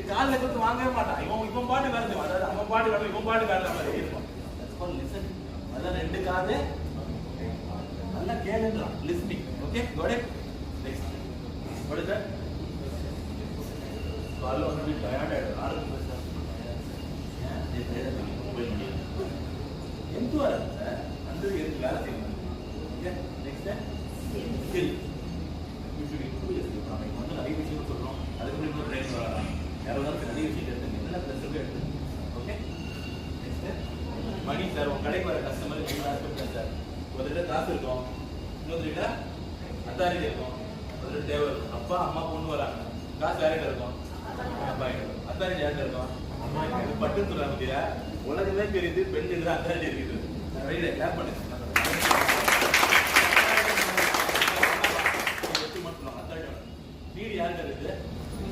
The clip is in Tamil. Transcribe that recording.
இது கால்ல கொடுத்து வாங்கவே மாட்டான். இவன் பாட்டு வேலை செய்வான். அதாவது அவன் பாட்டு வேலை இவன் பாட்டு காட்டுற மாதிரி இருக்கும். லிசன். அதான் ரெண்டு காது நல்லா கேளுன்றான். Listening. Okay got it? Next. What is that? கால்ல வந்து டயர்ட் ஆயிடும். ஆரம்பிச்சு எந்த வரல அந்த இருக்கு வேலை செய்யணும். Okay next skill. யூசுவலி நம்ம வந்து நிறைய விஷயம் சொல்றோம். அதுக்கு இன்னும் ட்ரெயின் வரலாம். யாராவது நிறைய விஷயம் எடுத்துங்க. என்ன ப்ளஸ் எடுத்து. ஓகே நெக்ஸ்ட் மணி சார் உங்க கடைக்கு வர கஸ்டமர் நீங்க ஆஸ்பெக்ட் சார். ஒருத்தர் காசு இருக்கும். இன்னொருத்தர் அத்தாரிட்டி இருக்கும். ஒருத்தர் தேவை இருக்கும். அப்பா அம்மா பொண்ணு வராங்க. காசு யார்கிட்ட இருக்கும்? அப்பா கிட்ட. அத்தாரிட்டி யார்கிட்ட இருக்கும்? அம்மா கிட்ட. பட்டு சொல்றாங்க பத்தியா உலகமே தெரியுது. பெண் இதுல அத்தாரிட்டி இருக்குது. வெளியில கிளாப் பண்ணுங்க. அத்தாரிட்டி நீர் யார்கிட்ட இருக்குது?